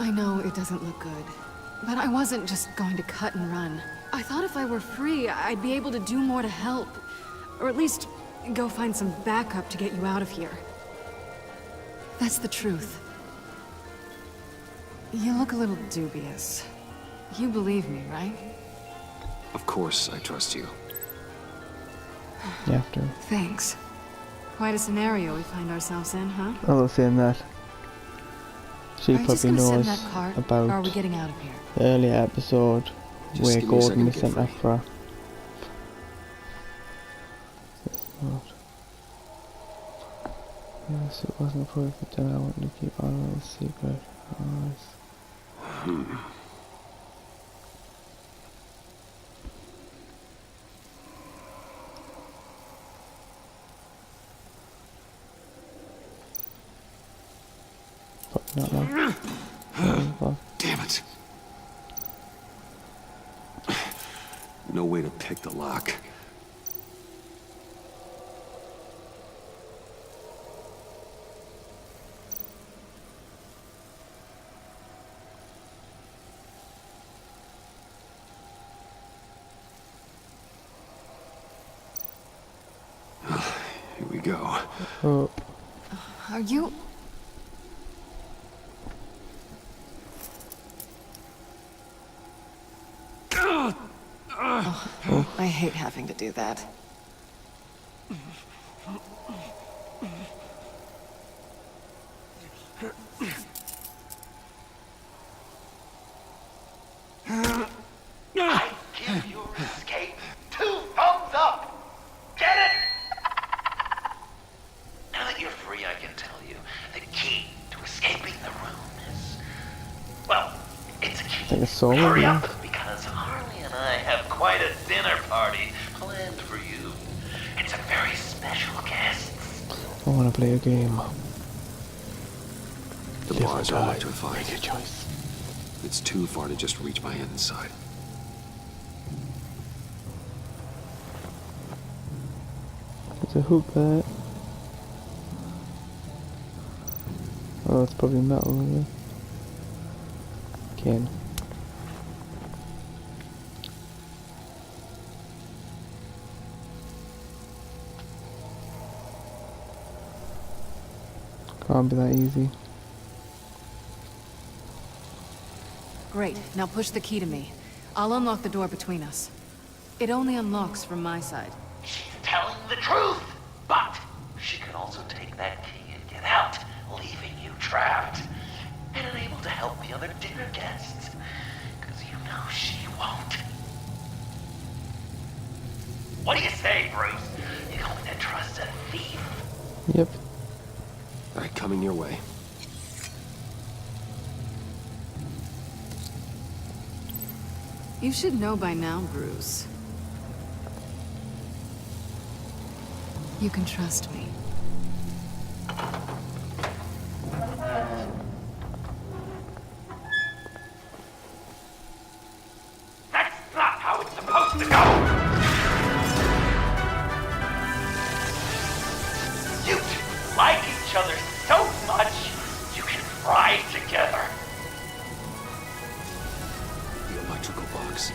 I know it doesn't look good, but I wasn't just going to cut and run. I thought if I were free, I'd be able to do more to help. Or at least, go find some backup to get you out of here. That's the truth. You look a little dubious. You believe me, right? Of course, I trust you. You have to. Thanks. Quite a scenario we find ourselves in, huh? I was saying that. She Are you just probably gonna sit in knows that cart, about or are we getting out of here? the earlier episode Just where give me a Gordon second was to sent get free. after her. Yes, it wasn't perfect and I wanted to keep all of this secret. Probably not long. Damn it. No way to pick the lock. Here we go. Oh, Are you... Oh, I hate having to do that. I give your escape 2 thumbs up! Get it? Now that you're free, I can tell you, the key to escaping the room is... Well, it's a key. like a soul Hurry ring. up, because Harley and I have quite a dinner party planned for you. It's a very special guest. I want to play a game. The Live or bars are die. electrified. Make your choice. It's too far to just reach my hand inside. There's a hook there. Oh, it's probably metal, isn't it? Again. Can't be that easy. Great, now push the key to me. I'll unlock the door between us. It only unlocks from my side. She's telling the truth, but she could also take that key and get out, leaving you trapped, and unable to help the other dinner guests, because you know she won't. What do you say, Bruce? You going to trust a thief? Yep. All right, coming your way. You should know by now, Bruce. You can trust me. That's not how it's supposed to go! You two like each other so much, you can ride together. The electrical box.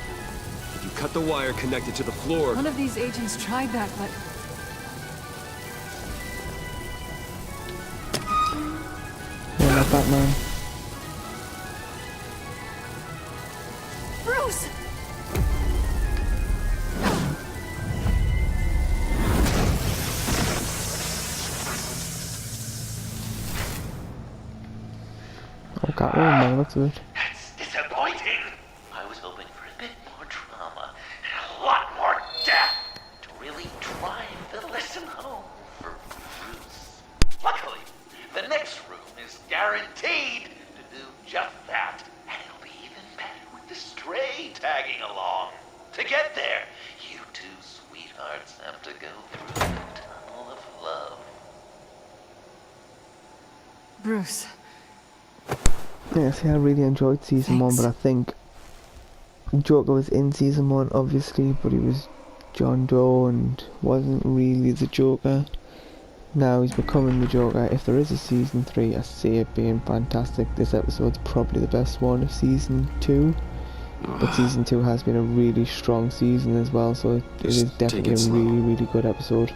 If you cut the wire connected to the floor... One of these agents tried that, but... Yeah, like Batman. Bruce! Oh, Catwoman, that's it. That's disappointing. I was hoping for a bit more drama and a lot more death to really drive the lesson home for Bruce. Luckily, the next room is guaranteed to do just that. And it'll be even better with the stray tagging along. To get there, you two sweethearts have to go through the tunnel of love. Bruce. Yeah, see, I really enjoyed season 1, but I think Joker was in season 1, obviously, but he was John Doe and wasn't really the Joker. Now he's becoming the Joker. If there is a season 3, I see it being fantastic. This episode's probably the best one of season 2. But season 2 has been a really strong season as well, so it is Just take definitely it a slow. really, really good episode.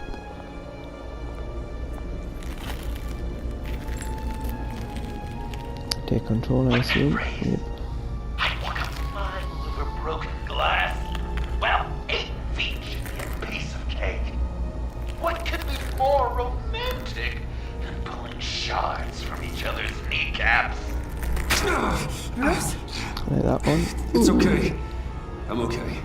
Take control, I assume. Yep. I'd walk a mile over broken glass. Well, 8 feet should be a piece of cake. What could be more romantic than pulling shards from each other's kneecaps? Bruce? Like that one. It's okay. I'm okay.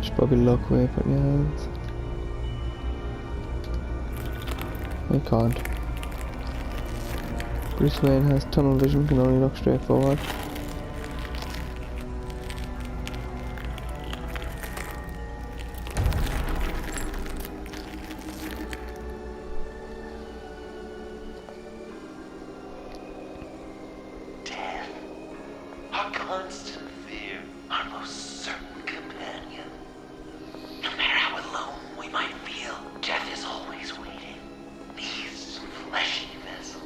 Should probably look away from your hands. I can't. Bruce Wayne has tunnel vision, can only look straight forward. Death. Our constant fear. Our most certain companion. No matter how alone we might feel, death is always waiting. These fleshy vessels,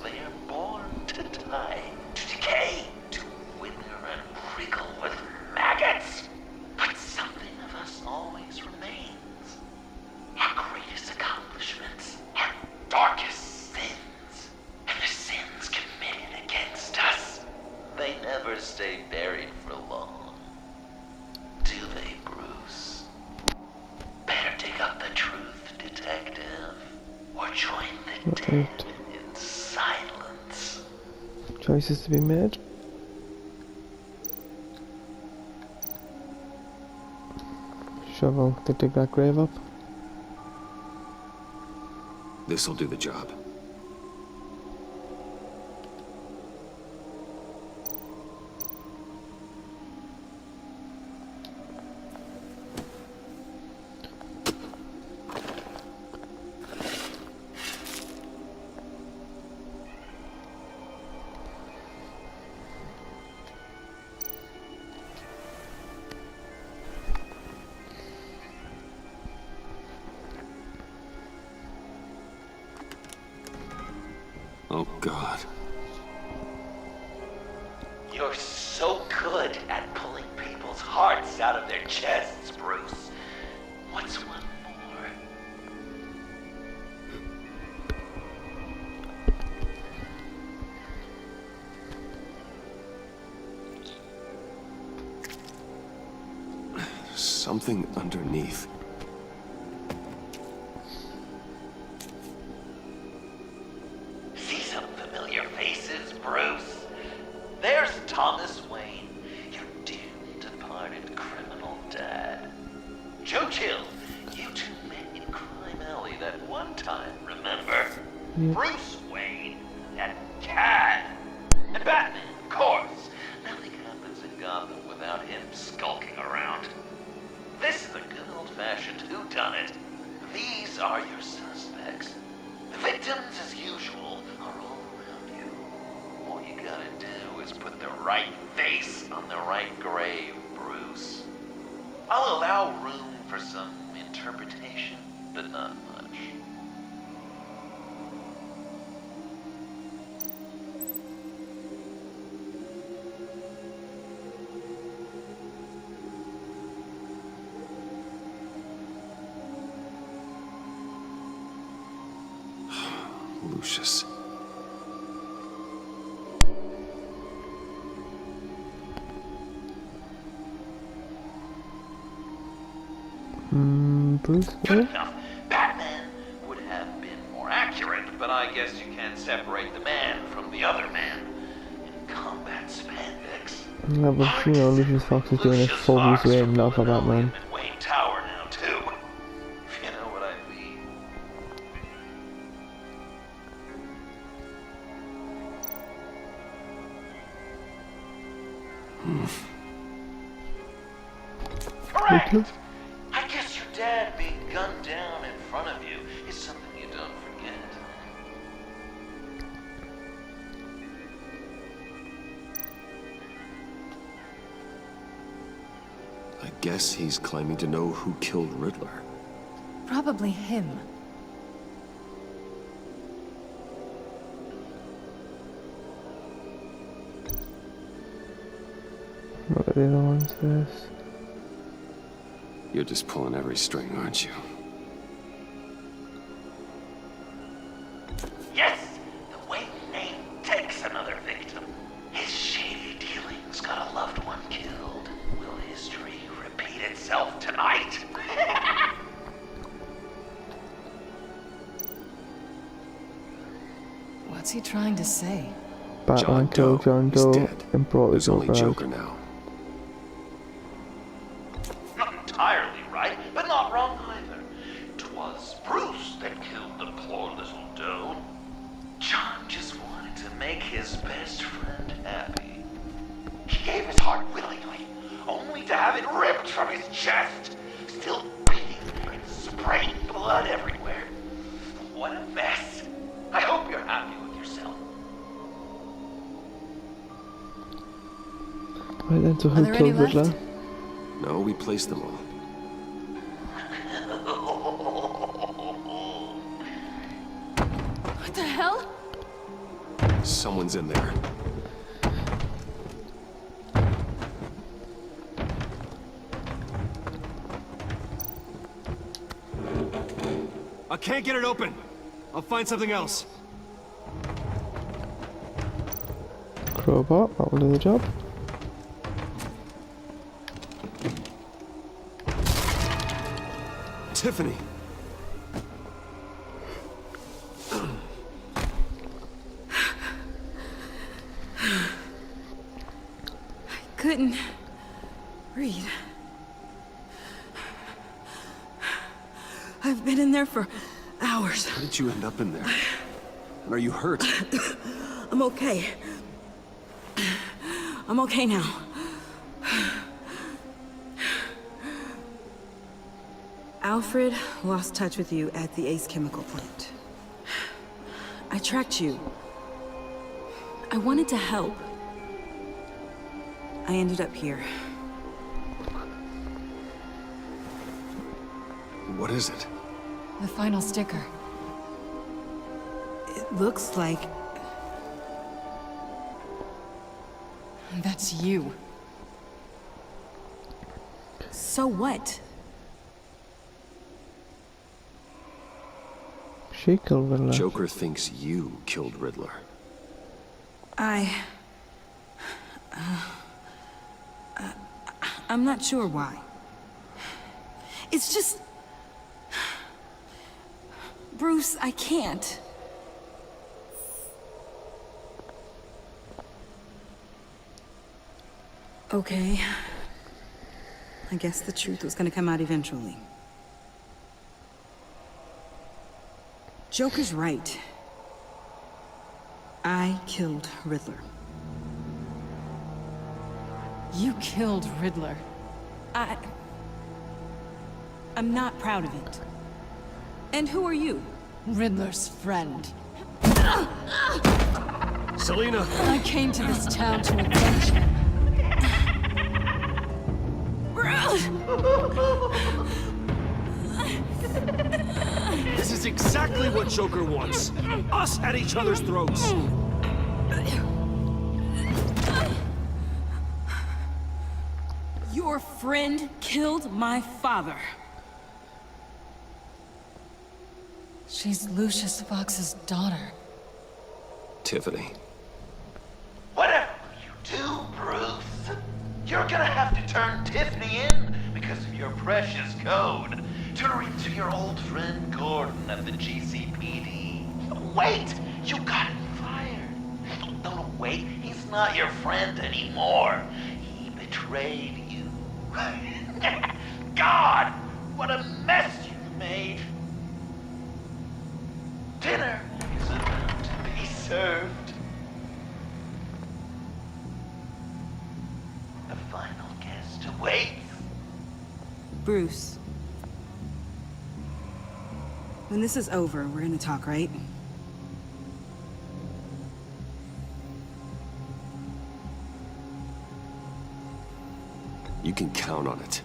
they are born to die, to decay, to wither and wriggle with maggots. But something of us always remains. Our greatest accomplishments, our darkest sins, and the sins committed against us. They never stay buried for long. Do they, Bruce? Better dig up the truth, detective, or join the dead in silence. Choices to be made. Shovel to dig that grave up. This'll do the job. Oh, God. You're so good at pulling people's hearts out of their chests, Bruce. What's one more? Something underneath. See some familiar faces, Bruce? There's Thomas Wayne, your dear departed criminal dad. Joe Chill, you two met in Crime Alley that one time, remember? Bruce Wayne and Cad. And Batman, of course. Nothing happens in Gotham without him skulking around. This is a good old-fashioned whodunit. These are your suspects. The victims, as usual, are all around you. All you gotta do is put the right face on the right grave, Bruce. I'll allow room for some interpretation, but not much. Lucius. Bruce Good Wayne? enough. Batman would have been more accurate, but I guess you can't separate the man from the other man. In combat spandex. Yeah, but you know, Lucius Fox is doing a full Bruce Wayne, not for Batman. And Wayne Tower now, too. If you know what I mean. Correct! Okay. I guess your dad being gunned down in front of you is something you don't forget. guess he's claiming to know who killed Riddler. Probably him. Look at the other ones first. You're just pulling every string, aren't you? Yes! The way Nate takes another victim. His shady dealings got a loved one killed. Will history repeat itself tonight? What's he trying to say? Batman killed John He's Doe dead. and brought the There's only Joker out. Joker now. Not entirely right, but not wrong either. 'Twas Bruce that killed the poor little Doe. John just wanted to make his best friend happy. He gave his heart willingly, only to have it ripped from his chest, still beating and spraying blood everywhere. What a mess. I hope you're happy with yourself. Right then, so Are who there any killed Riddler? left? No, we placed them all. What the hell? Someone's in there. I can't get it open. I'll find something else. Crowbar, that will do the job. Tiffany. Couldn't breathe. I've been in there for hours. How did you end up in there? And are you hurt? I'm okay. I'm okay now. Alfred lost touch with you at the Ace Chemical plant. I tracked you. I wanted to help. I ended up here. What is it? The final sticker. It looks like... That's you. So what? She killed Riddler. Joker thinks you killed Riddler. I'm not sure why. It's just... Bruce, I can't. Okay. I guess the truth was gonna come out eventually. Joker's right. I killed Riddler. You killed Riddler. I'm not proud of it. And who are you? Riddler's friend. Selina! I came to this town to avenge him. This is exactly what Joker wants. Us at each other's throats. Your friend killed my father. She's Lucius Fox's daughter. Tiffany. Whatever you do, Bruce, you're gonna have to turn Tiffany in because of your precious code. Turn her into your old friend Gordon at the GCPD. Wait, you got him fired. No, wait, he's not your friend anymore. He betrayed you. God, what a mess you've made. Dinner is about to be served. The final guest awaits. Bruce. When this is over, we're gonna talk, right? You can count on it.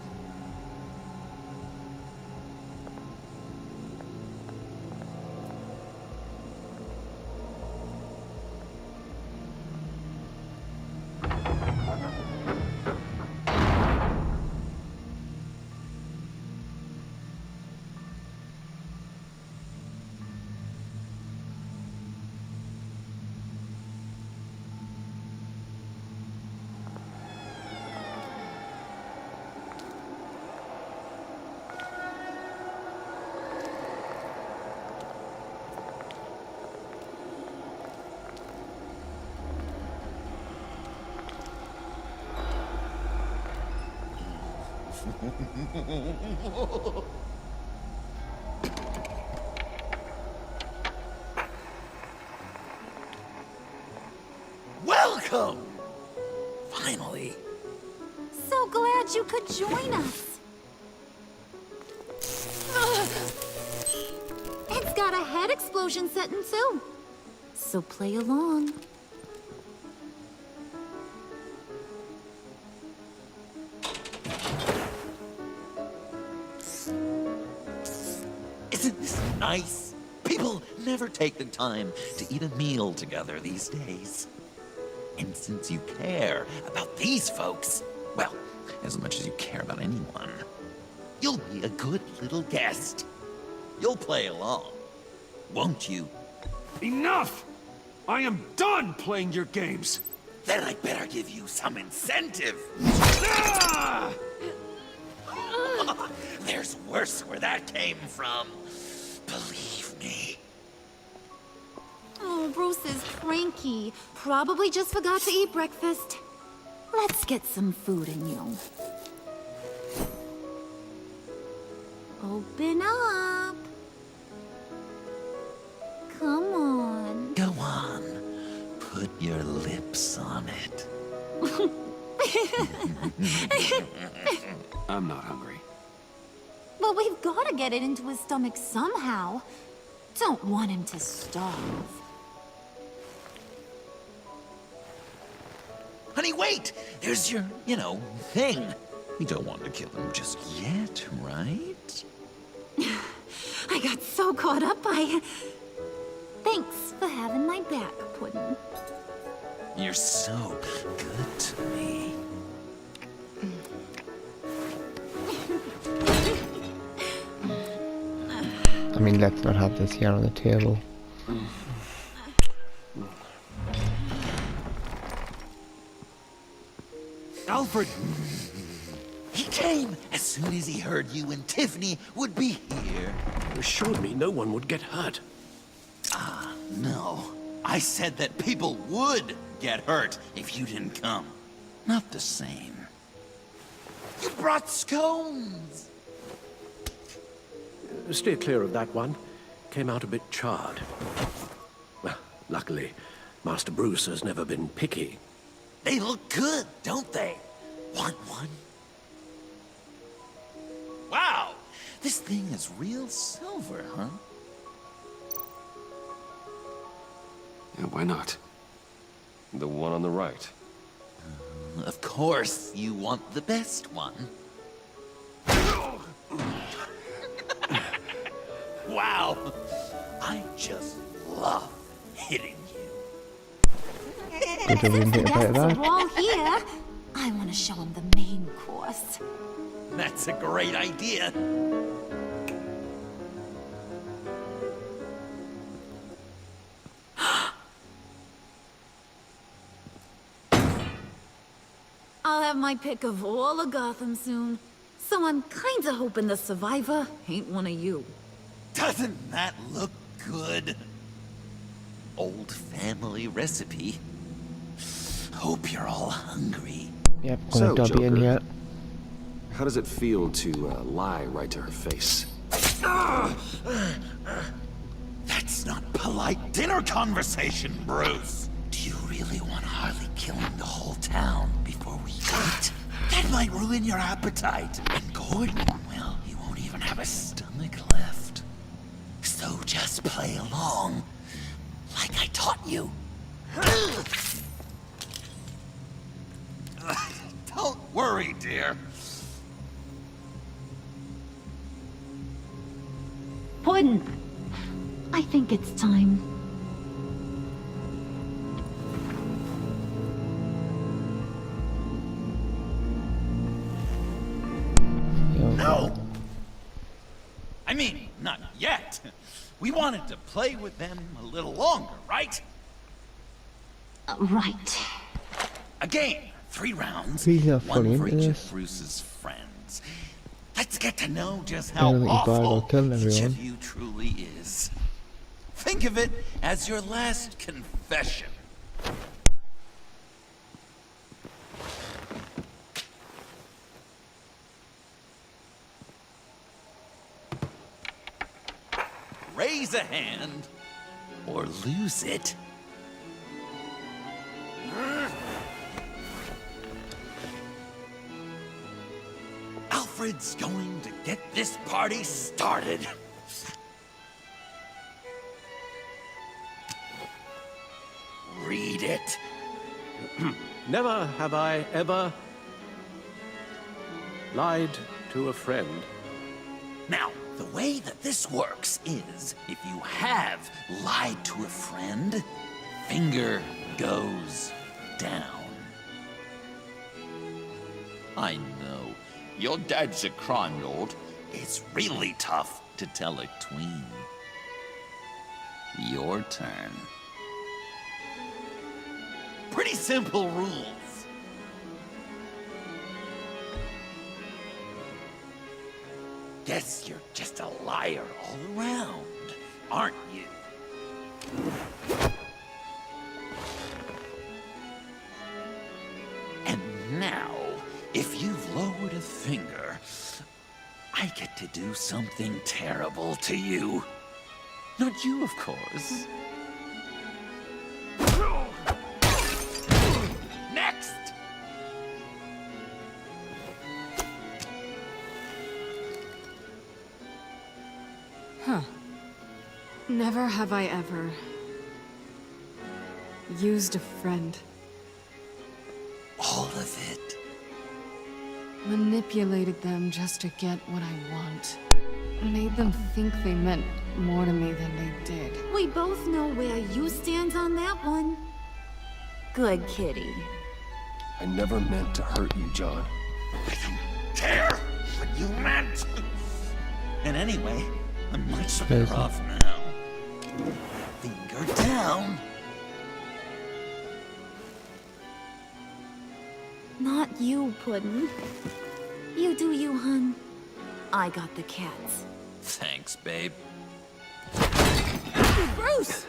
Welcome! Finally. So glad you could join us. It's got a head explosion setting too. So play along. Isn't this nice? People never take the time to eat a meal together these days. And since you care about these folks, well, as much as you care about anyone, you'll be a good little guest. You'll play along, won't you? Enough! I am done playing your games. Then I'd better give you some incentive. Ah! There's worse where that came from. Believe me. Oh, Bruce is cranky. Probably just forgot to eat breakfast. Let's get some food in you. Open up. Come on. Go on. Put your lips on it. I'm not hungry. But we've got to get it into his stomach somehow. Don't want him to starve. Honey, wait! There's your, thing. You don't want to kill him just yet, right? I got so caught up by... Thanks for having my back, Puddin'. You're so good to me. I mean, let's not have this here on the table. Alfred! He came as soon as he heard you and Tiffany would be here. You assured me no one would get hurt. No. I said that people would get hurt if you didn't come. Not the same. You brought scones! Steer clear of that one. Came out a bit charred. Well, luckily, Master Bruce has never been picky. They look good, don't they? Want one? Wow! This thing is real silver, huh? Yeah, why not? The one on the right. Of course, you want the best one. Wow! I just love hitting you. Good job we didn't think about That's that. all here. I want to show him the main course. That's a great idea. I'll have my pick of all of Gotham soon. So I'm kinda hoping the survivor ain't one of you. Doesn't that look good? Old family recipe. Hope you're all hungry. Yep, So, gonna Dobby in Joker. here. How does it feel to lie right to her face? That's not polite dinner conversation, Bruce. Do you really want Harley killing the whole town before we eat? That might ruin your appetite. And Gordon, well, he won't even have a stomach left. So just play along, like I taught you. Don't worry, dear. Puddin', I think it's time. No! I mean, not yet. We wanted to play with them a little longer, right? Right. A game, 3 rounds, He's not one funny, for isn't each he? of Bruce's friends. Let's get to know just I how don't think he's bothered awful about killing each everyone. of you truly is. Think of it as your last confession. raise a hand or lose it. Alfred's going to get this party started. Read it. Never have I ever lied to a friend. Now, the way that this works is, if you have lied to a friend, finger goes down. I know, your dad's a crime lord. It's really tough to tell a tween. Your turn. Pretty simple rules. Guess you're just a liar all around, aren't you? And now, if you've lowered a finger, I get to do something terrible to you. Not you, of course. Next! Huh. Never have I ever used a friend. All of it. Manipulated them just to get what I want. Made them think they meant more to me than they did. We both know where you stand on that one. Good kitty. I never meant to hurt you, John. I don't care what you meant. And anyway, I'm much better off now. Finger down. Not you, Puddin'. You do you, hun. I got the cats. Thanks, babe. Bruce!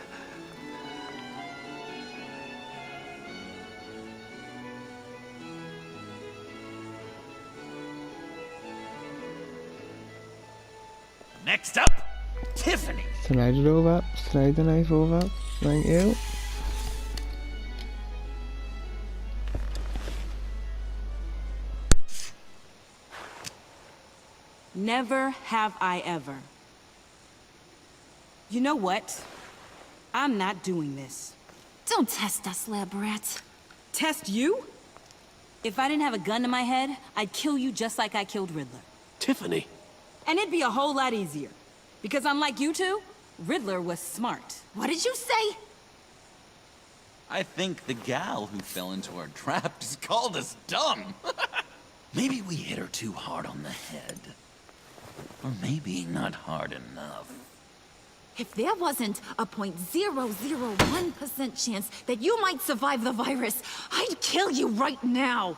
Next up, Tiffany. Slide it over. Slide the knife over. Thank you. Never have I ever. You know what? I'm not doing this. Don't test us, lab rats. Test you? If I didn't have a gun to my head, I'd kill you just like I killed Riddler. Tiffany! And it'd be a whole lot easier. Because unlike you two, Riddler was smart. What did you say? I think the gal who fell into our trap just called us dumb. Maybe we hit her too hard on the head. Or maybe not hard enough. If there wasn't a 0.001% chance that you might survive the virus, I'd kill you right now.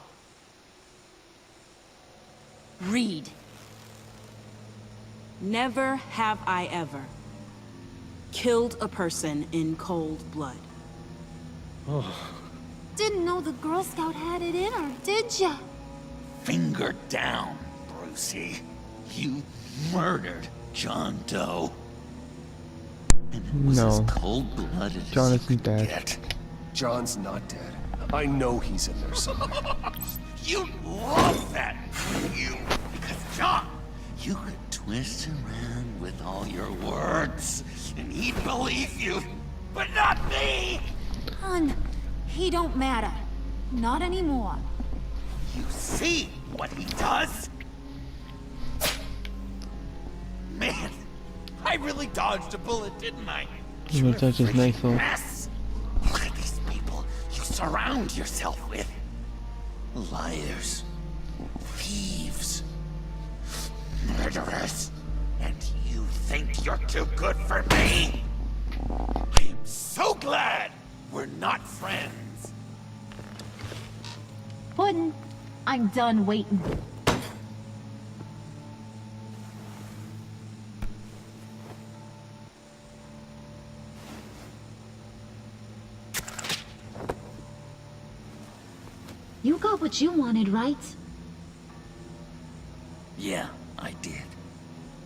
Read. Never have I ever killed a person in cold blood. Didn't know the Girl Scout had it in her, did ya? Finger down, Brucey. You murdered John Doe. And it was as cold-blooded John as you isn't could dead. get. John's not dead. I know he's in there somewhere. You love that, you. Because John, you could twist around with all your words, and he'd believe you, but not me. Hun, he don't matter. Not anymore. You see what he does? Man, I really dodged a bullet, didn't I? You will touch his knife off. Mess. Look at these people you surround yourself with. Liars. Thieves. Murderers. And you think you're too good for me? I am so glad we're not friends. Puddin', I'm done waiting. You got what you wanted, right? Yeah, I did.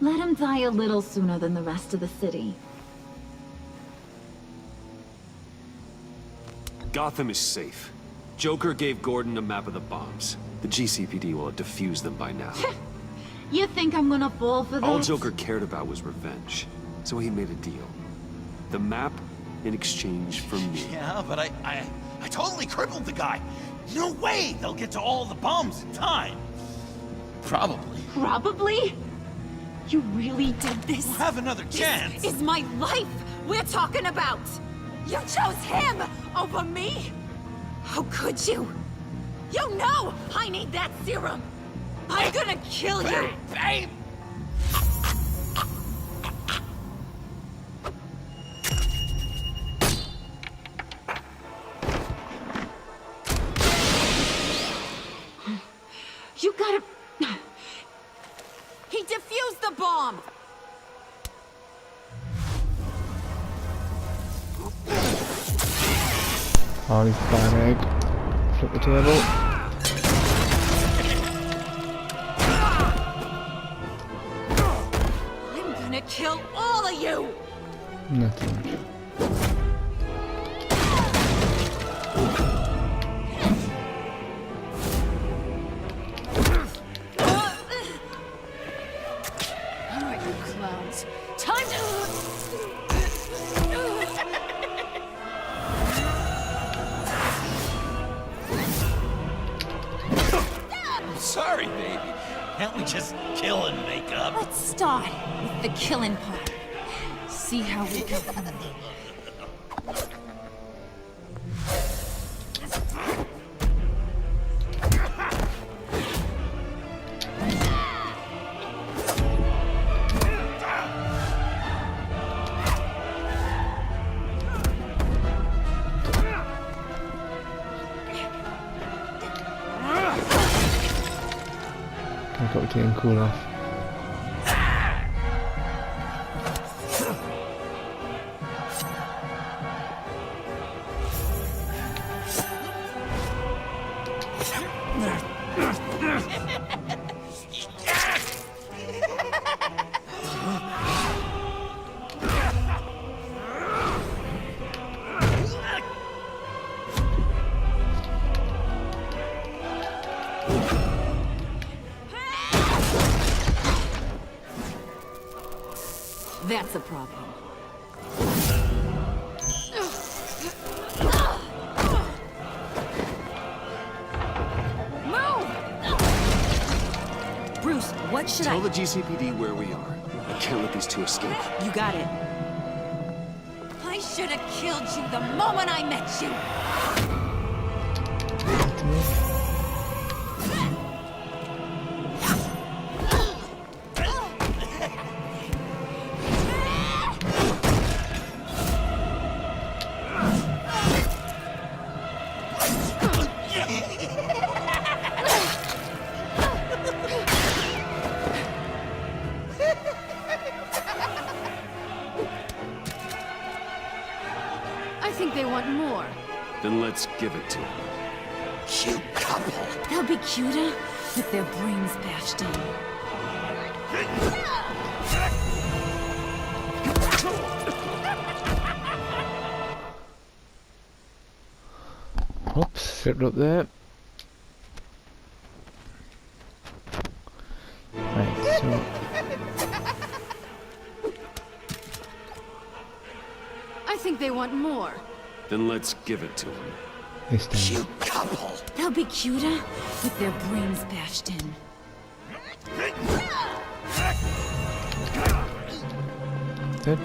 Let him die a little sooner than the rest of the city. Gotham is safe. Joker gave Gordon a map of the bombs. The GCPD will have defused them by now. You think I'm gonna fall for this? All Joker cared about was revenge, so he made a deal. The map in exchange for me. Yeah, but I totally crippled the guy. No way they'll get to all the bombs in time. Probably. Probably? You really did this? We'll have another chance. This is my life we're talking about! You chose him over me? How could you? You know I need that serum! I'm gonna kill you! Babe! You gotta... He defused the bomb! Oh, he's fine egg. Flip the table. I'm gonna kill all of you! Nothing. Alright, you clowns. Time to... Sorry, baby. Can't we just kill and make up? Let's start with the killing part. See how we go. I've got to get cool off. That's a problem. Bruce, what should Tell the GCPD where we are. I can't let these two escape. You got it. I should have killed you the moment I met you! I think they want more. Then let's give it to them. Cute couple. They'll be cuter with their brains bashed in. Oops, slipped up there. Right, so I think they want more. Then let's give it to them. this time. Cute couple. They'll be cuter with their brains bashed in. Good.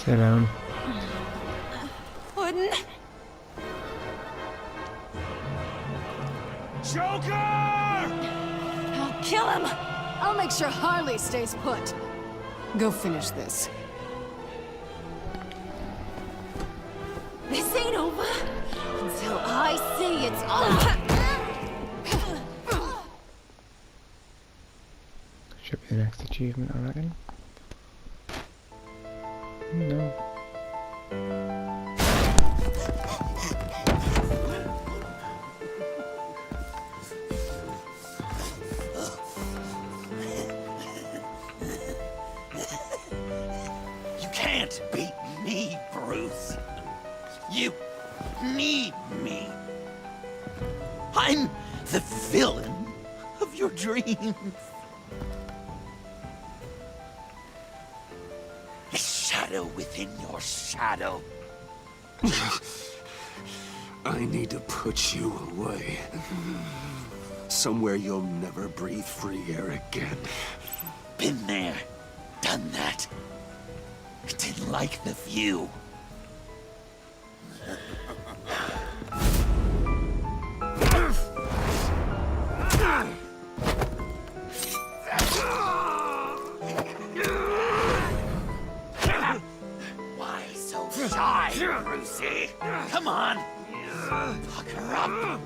Sit down. Wouldn't. I'll kill him! I'll make sure Harley stays put. Go finish this. This ain't over until I see it's over! Should be the next achievement, I reckon. No. You can't beat me, Bruce. You need me. I'm the villain of your dreams. The shadow within your shadow. I need to put you away. Somewhere you'll never breathe free air again. Been there, done that. Didn't like the view. Why so shy, Brucey? Come on. Pucker up.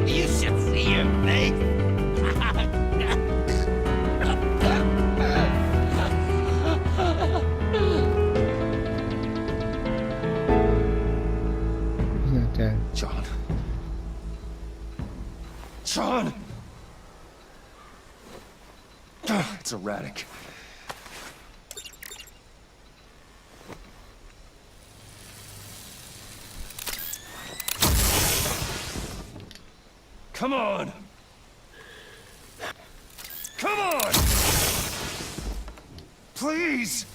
You should see your face. He's not dead. John. John! It's erratic. Come on! Come on! Please!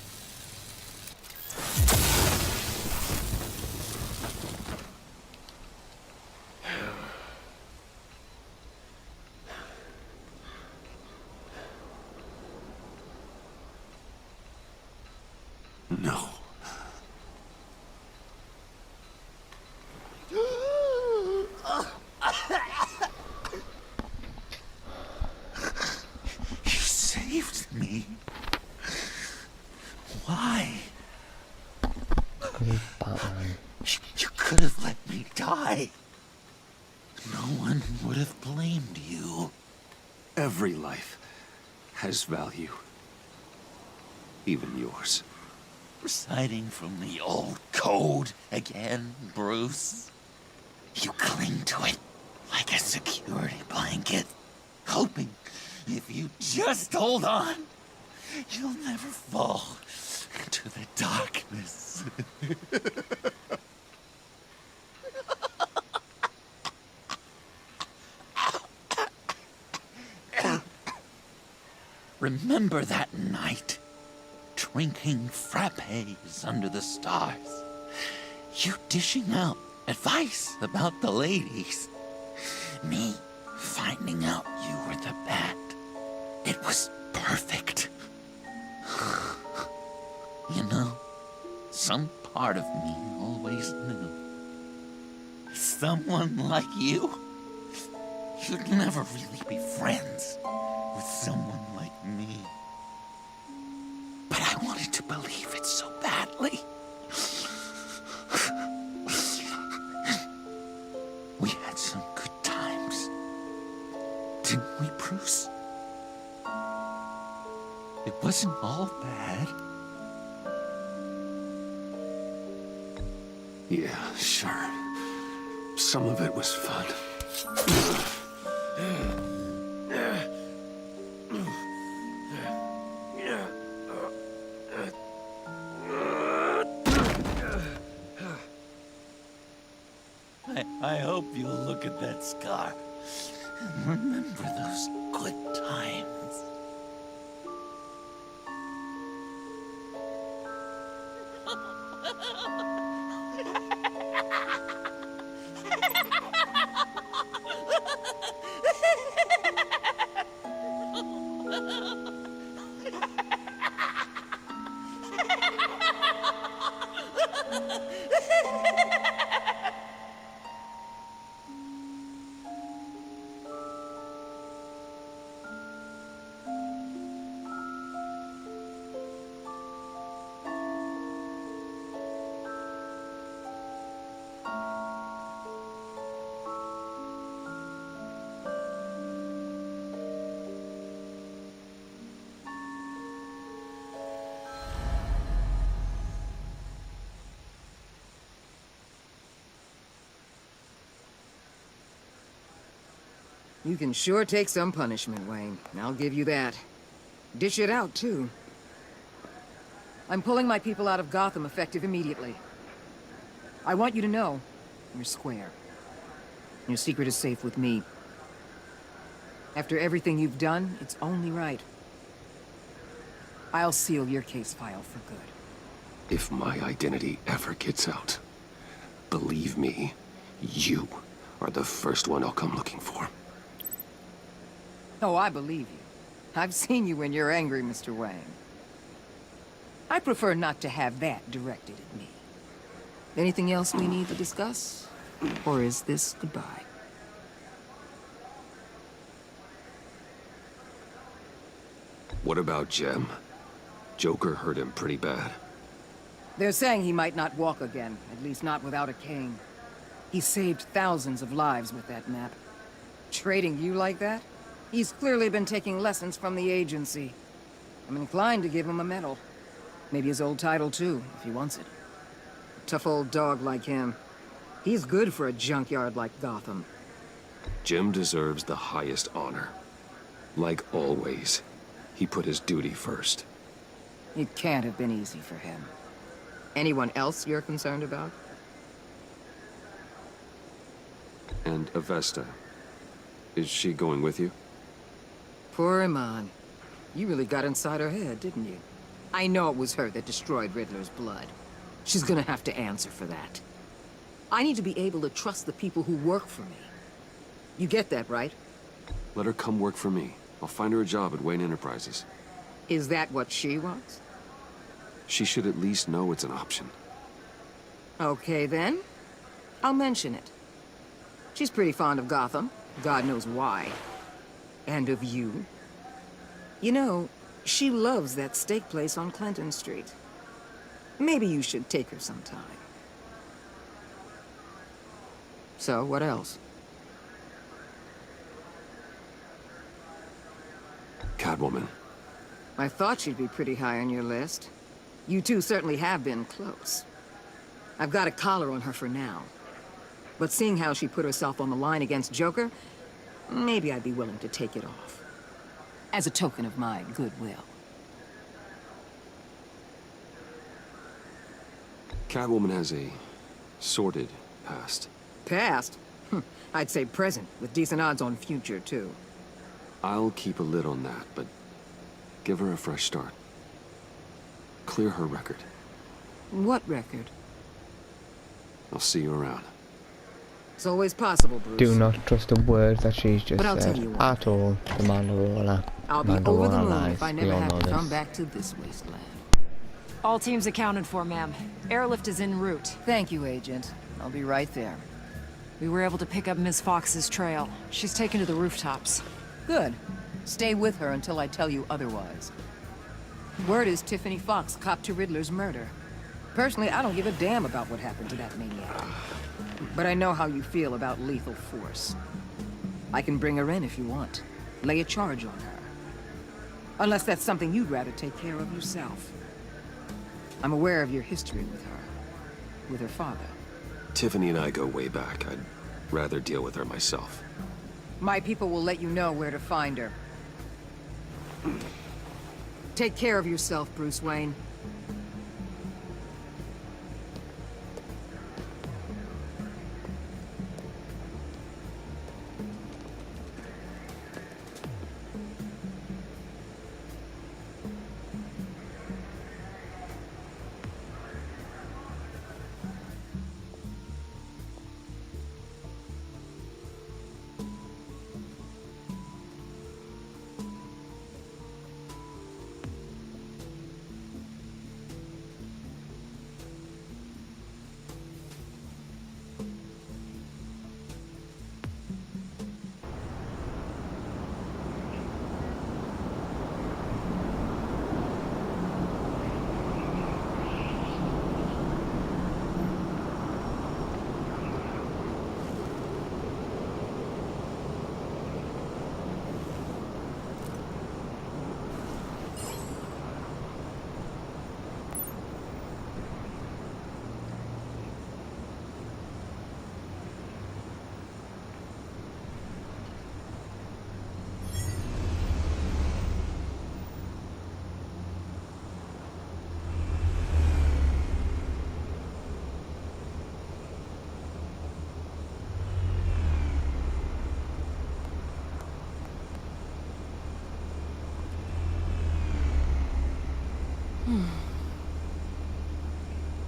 No. You saved me. Why? He's Batman. You could have let me die. No one would have blamed you. Every life has value. Even yours. Reciting from the old code again, Bruce. You cling to it like a security blanket, hoping if you just hold on, you'll never fall into the darkness. Remember that night? Drinking frappes under the stars. You dishing out advice about the ladies. Me finding out you were the bat. It was perfect. You know, some part of me always knew. Someone like you, you'd never really be friends with someone like me. But I wanted to believe it so badly. We had some good times, didn't we, Bruce? It wasn't all bad. Yeah, sure. Some of it was fun. I hope you'll look at that scar and remember those good times. You can sure take some punishment, Wayne. I'll give you that. Dish it out, too. I'm pulling my people out of Gotham effective immediately. I want you to know, you're square. Your secret is safe with me. After everything you've done, it's only right. I'll seal your case file for good. If my identity ever gets out, believe me, you are the first one I'll come looking for. Oh, I believe you. I've seen you when you're angry, Mr. Wayne. I prefer not to have that directed at me. Anything else we need to discuss? Or is this goodbye? What about Jem? Joker hurt him pretty bad. They're saying he might not walk again, at least not without a cane. He saved thousands of lives with that map. Trading you like that? He's clearly been taking lessons from the agency. I'm inclined to give him a medal. Maybe his old title too, if he wants it. A tough old dog like him. He's good for a junkyard like Gotham. Jem deserves the highest honor. Like always, he put his duty first. It can't have been easy for him. Anyone else you're concerned about? And Avesta, is she going with you? Poor Iman. You really got inside her head, didn't you? I know it was her that destroyed Riddler's blood. She's gonna have to answer for that. I need to be able to trust the people who work for me. You get that, right? Let her come work for me. I'll find her a job at Wayne Enterprises. Is that what she wants? She should at least know it's an option. Okay, then. I'll mention it. She's pretty fond of Gotham. God knows why. And of you. You know, she loves that steak place on Clinton Street. Maybe you should take her sometime. So, what else? Catwoman. I thought she'd be pretty high on your list. You two certainly have been close. I've got a collar on her for now. But seeing how she put herself on the line against Joker, maybe I'd be willing to take it off. As a token of my goodwill. Catwoman has a sordid past. Past? I'd say present, with decent odds on future, too. I'll keep a lid on that, but give her a fresh start. Clear her record. What record? I'll see you around. It's always possible, Bruce. Do not trust a word that she's just But I'll tell said you what. at all. The Mandalorian. I'll be over the moon lies. if I We never all have know to this. come back to this wasteland. All teams accounted for, ma'am. Airlift is en route. Thank you, Agent. I'll be right there. We were able to pick up Ms. Fox's trail. She's taken to the rooftops. Good. Stay with her until I tell you otherwise. Word is Tiffany Fox copped to Riddler's murder. Personally, I don't give a damn about what happened to that maniac. But I know how you feel about lethal force. I can bring her in if you want. Lay a charge on her. Unless that's something you'd rather take care of yourself. I'm aware of your history with her. With her father. Tiffany and I go way back. I'd rather deal with her myself. My people will let you know where to find her. Take care of yourself, Bruce Wayne.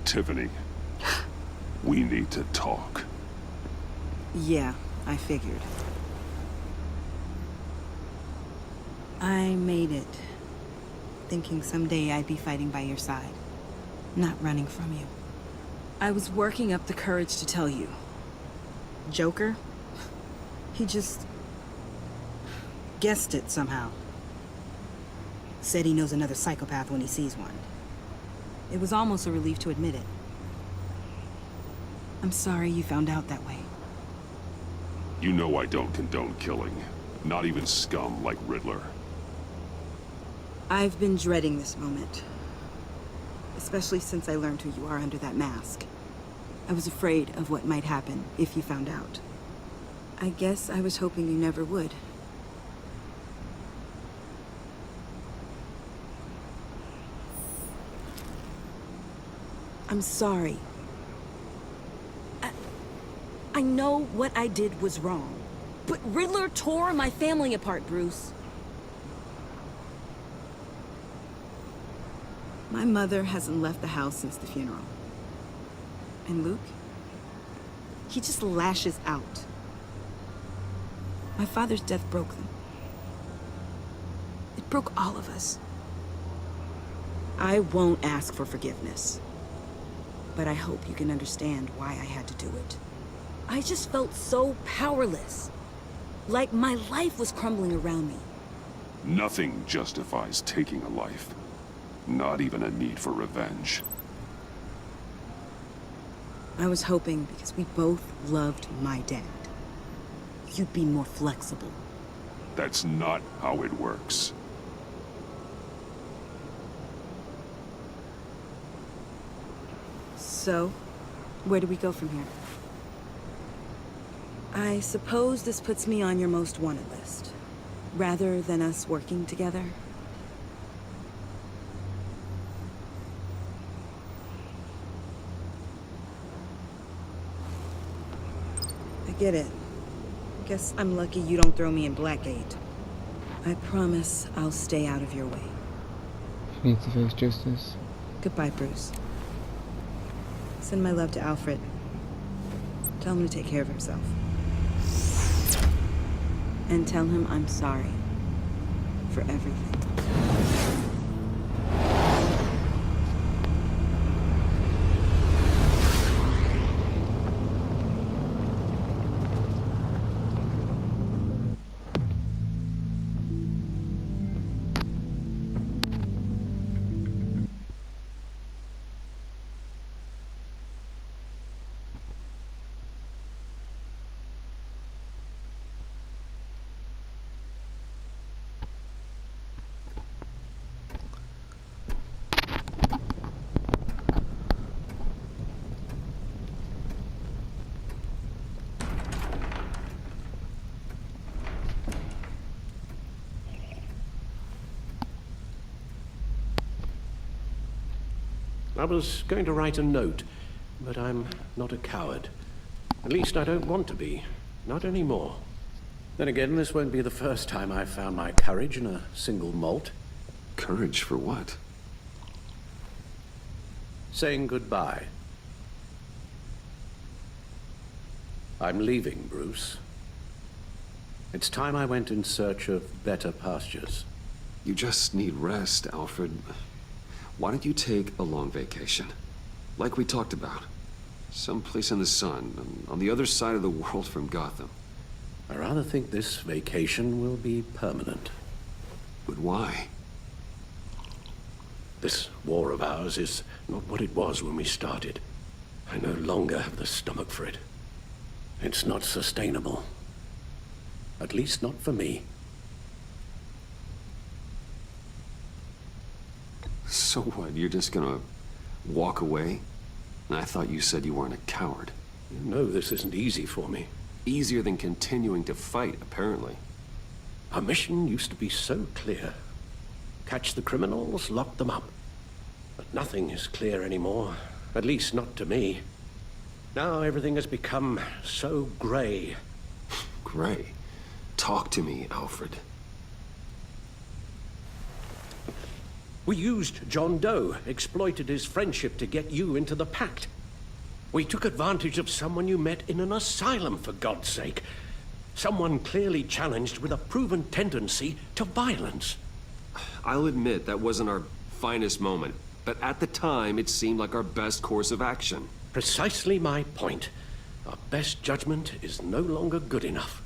Tiffany, we need to talk. Yeah, I figured. I made it, thinking someday I'd be fighting by your side, not running from you. I was working up the courage to tell you. Joker? He just guessed it somehow. Said he knows another psychopath when he sees one. It was almost a relief to admit it. I'm sorry you found out that way. You know I don't condone killing. Not even scum like Riddler. I've been dreading this moment. Especially since I learned who you are under that mask. I was afraid of what might happen if you found out. I guess I was hoping you never would. I'm sorry. I know what I did was wrong. But Riddler tore my family apart, Bruce. My mother hasn't left the house since the funeral. And Luke? He just lashes out. My father's death broke them. It broke all of us. I won't ask for forgiveness. But I hope you can understand why I had to do it. I just felt so powerless. Like my life was crumbling around me. Nothing justifies taking a life. Not even a need for revenge. I was hoping because we both loved my dad, you'd be more flexible. That's not how it works. So, where do we go from here? I suppose this puts me on your most wanted list, rather than us working together. I get it. Guess I'm lucky you don't throw me in Blackgate. I promise I'll stay out of your way. Needs to face justice. Goodbye, Bruce. Send my love to Alfred. Tell him to take care of himself. And tell him I'm sorry for everything. I was going to write a note, but I'm not a coward. At least I don't want to be. Not anymore. Then again, this won't be the first time I've found my courage in a single molt. Courage for what? Saying goodbye. I'm leaving, Bruce. It's time I went in search of better pastures. You just need rest, Alfred. Why don't you take a long vacation? Like we talked about. Someplace in the sun, on the other side of the world from Gotham. I rather think this vacation will be permanent. But why? This war of ours is not what it was when we started. I no longer have the stomach for it. It's not sustainable. At least not for me. So what, you're just gonna walk away? I thought you said you weren't a coward. You know this isn't easy for me. Easier than continuing to fight, apparently. Our mission used to be so clear. Catch the criminals, lock them up. But nothing is clear anymore. At least not to me. Now everything has become so gray. Gray? Talk to me, Alfred. We used John Doe, exploited his friendship to get you into the pact. We took advantage of someone you met in an asylum, for God's sake. Someone clearly challenged with a proven tendency to violence. I'll admit that wasn't our finest moment, but at the time it seemed like our best course of action. Precisely my point. Our best judgment is no longer good enough.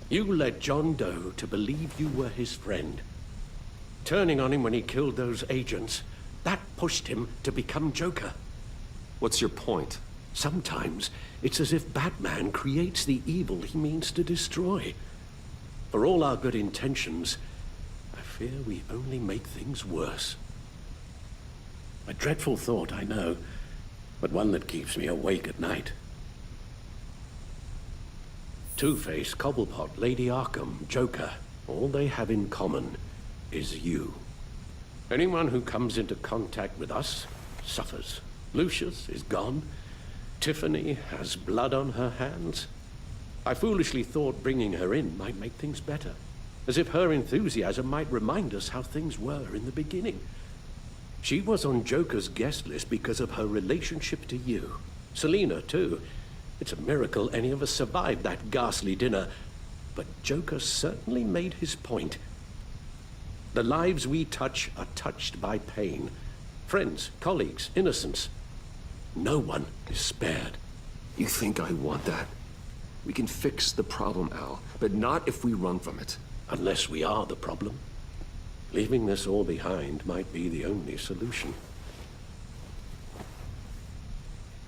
You led John Doe to believe you were his friend. Turning on him when he killed those agents, that pushed him to become Joker. What's your point? Sometimes it's as if Batman creates the evil he means to destroy. For all our good intentions, I fear we only make things worse. A dreadful thought, I know, but one that keeps me awake at night. Two-Face, Cobblepot, Lady Arkham, Joker, all they have in common is you. Anyone who comes into contact with us suffers. Lucius is gone. Tiffany has blood on her hands. I foolishly thought bringing her in might make things better, as if her enthusiasm might remind us how things were in the beginning. She was on Joker's guest list because of her relationship to you. Selina, too. It's a miracle any of us survived that ghastly dinner, but Joker certainly made his point. The lives we touch are touched by pain. Friends, colleagues, innocents. No one is spared. You think I want that? We can fix the problem, Al, but not if we run from it. Unless we are the problem. Leaving this all behind might be the only solution.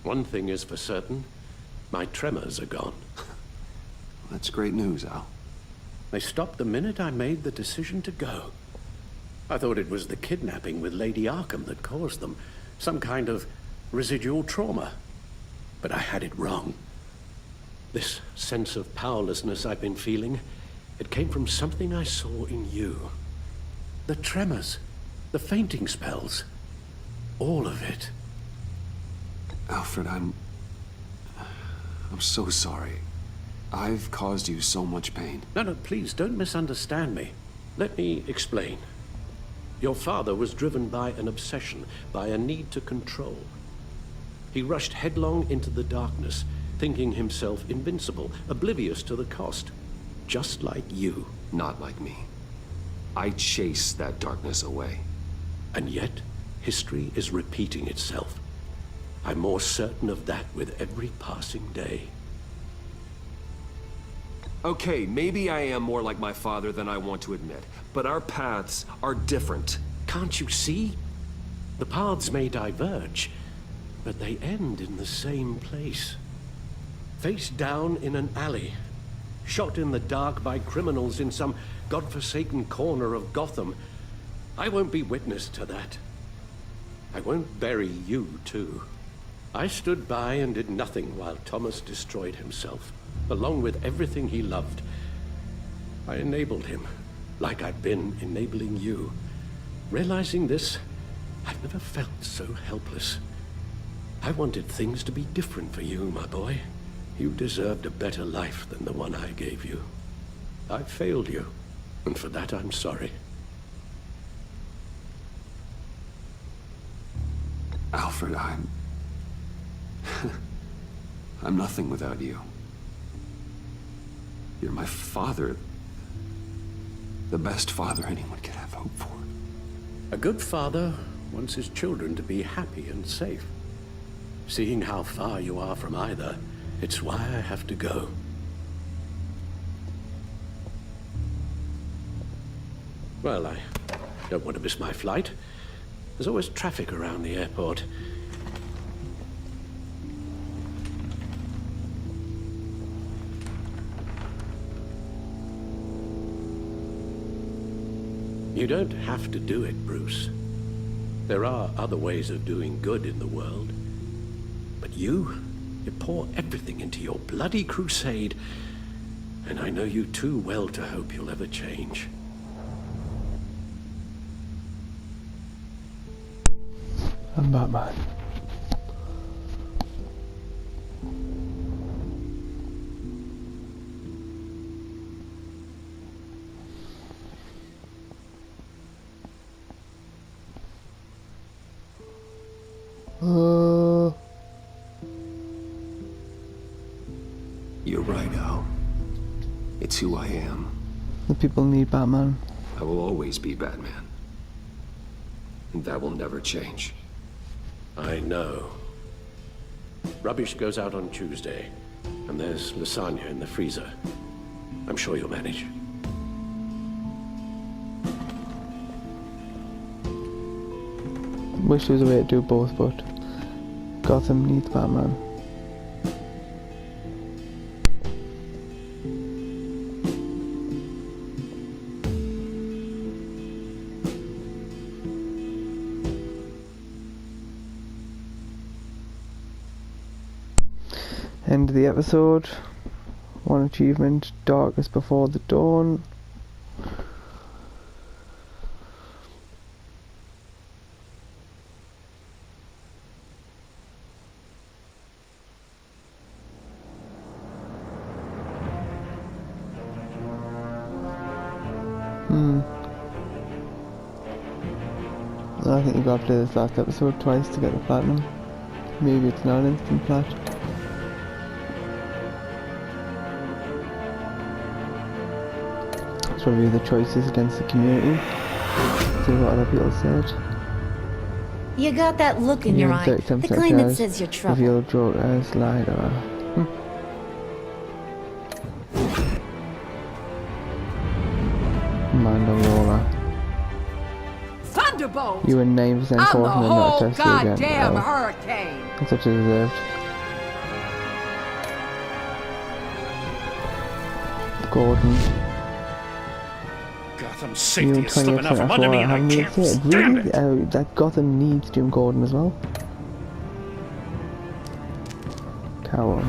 One thing is for certain, my tremors are gone. That's great news, Al. They stopped the minute I made the decision to go. I thought it was the kidnapping with Lady Arkham that caused them. Some kind of residual trauma. But I had it wrong. This sense of powerlessness I've been feeling, it came from something I saw in you. The tremors, the fainting spells, all of it. Alfred, I'm so sorry. I've caused you so much pain. No, please, don't misunderstand me. Let me explain. Your father was driven by an obsession, by a need to control. He rushed headlong into the darkness, thinking himself invincible, oblivious to the cost. Just like you. Not like me. I chased that darkness away. And yet, history is repeating itself. I'm more certain of that with every passing day. Okay, maybe I am more like my father than I want to admit, but our paths are different. Can't you see? The paths may diverge, but they end in the same place. Face down in an alley, shot in the dark by criminals in some godforsaken corner of Gotham. I won't be witness to that. I won't bury you, too. I stood by and did nothing while Thomas destroyed himself, along with everything he loved. I enabled him, like I've been enabling you. Realizing this, I've never felt so helpless. I wanted things to be different for you, my boy. You deserved a better life than the one I gave you. I failed you, and for that I'm sorry. Alfred, I'm nothing without you. You're my father. The best father anyone could have hope for. A good father wants his children to be happy and safe. Seeing how far you are from either, it's why I have to go. Well, I don't want to miss my flight. There's always traffic around the airport. You don't have to do it, Bruce. There are other ways of doing good in the world. But you pour everything into your bloody crusade, and I know you too well to hope you'll ever change. I'm Batman. You're right, Al. It's who I am. The people need Batman. I will always be Batman. And that will never change. I know. Rubbish goes out on Tuesday, and there's lasagna in the freezer. I'm sure you'll manage. Wish there was a way to do both, but Gotham needs Batman. End of the episode. One achievement, darkest before the dawn. I think you gotta play this last episode twice to get the platinum. Maybe it's not instant plat. Let's review the choices against the community. See what other people said. You got that look in your eye, the kind that says you're trouble. Reveal Joker as liar. Amanda Waller. Thunderbolt! You were 9% I'm the confident not whole to test you again. goddamn Well, hurricane! that's what you deserved. Gordon. Gotham You safety were is slipping 20% out from under me and I haven't can't really said. stand Really? it. That Gotham needs Jim Gordon as well. Tower.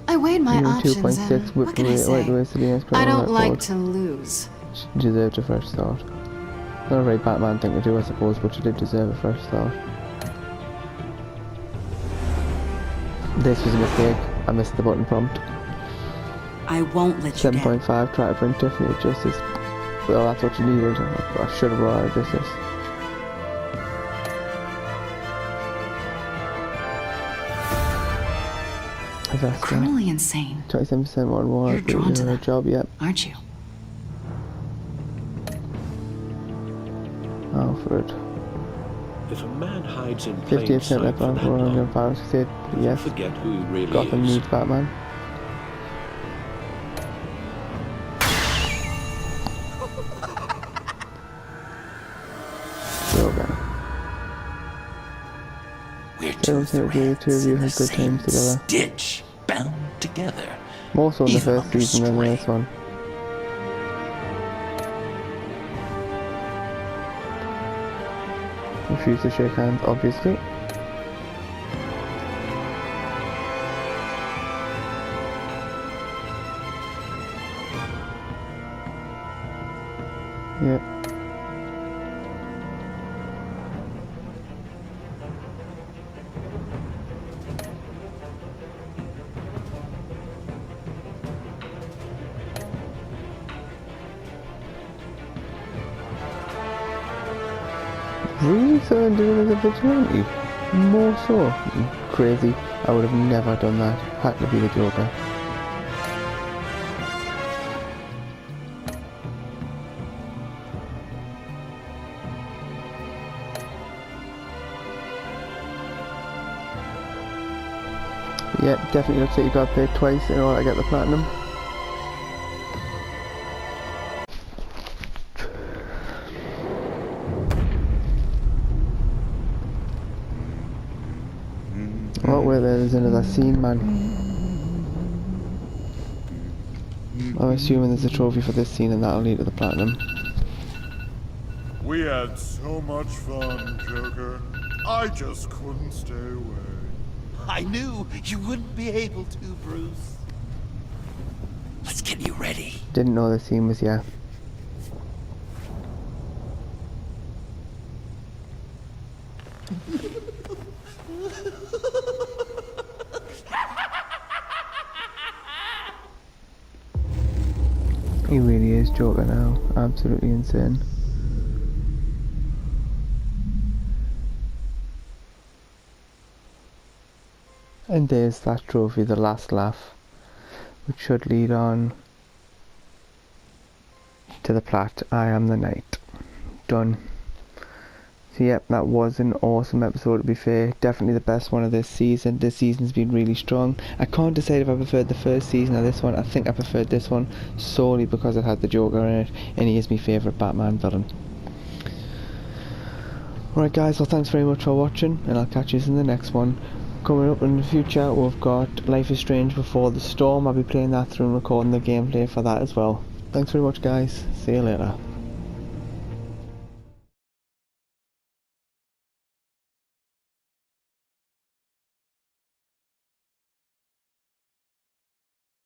I weighed my You were options 2.6 and what can I say? I don't like to lose. She deserved a fresh start. Not a very Batman thing to do, I suppose, but she did deserve a fresh start. This was a mistake. I missed the button prompt. I won't let you down. 7.5, try to bring Tiffany to justice. Well, that's what you needed. I should have brought her to justice. Criminally insane, 27% more You're reward. drawn to Doing her that. job, yep. aren't you? Alfred. If a man hides in plain 58% sight left for on that for long, Powers said yes. forget who he really Gotham is. needs Batman. Joker. We're I two don't think the two of threads you in the had good same times together. stitch, bound together. More so in the Even first under season than strain. this one. Refuse to shake hands, obviously. Yep. really turned in as a vigilante? More so? Crazy. I would have never done that. Had to be the Joker. Yeah, definitely looks like you got paid twice in order to get the platinum. Oh wait, there's another scene, man. I'm assuming there's a trophy for this scene and that'll lead to the platinum. We had so much fun, Joker. I just couldn't stay away. I knew you wouldn't be able to, Bruce. Let's get you ready. Didn't know the scene was here. He really is Joker now. Absolutely insane. And there's that trophy, the last laugh, which should lead on to the plat. I am the knight. Done. So yep, that was an awesome episode, to be fair. Definitely the best one of this season. This season's been really strong. I can't decide if I preferred the first season or this one. I think I preferred this one solely because it had the Joker in it, and he is my favourite Batman villain. Alright guys, well thanks very much for watching, and I'll catch you in the next one. Coming up in the future, we've got Life is Strange Before the Storm. I'll be playing that through and recording the gameplay for that as well. Thanks very much guys. See you later.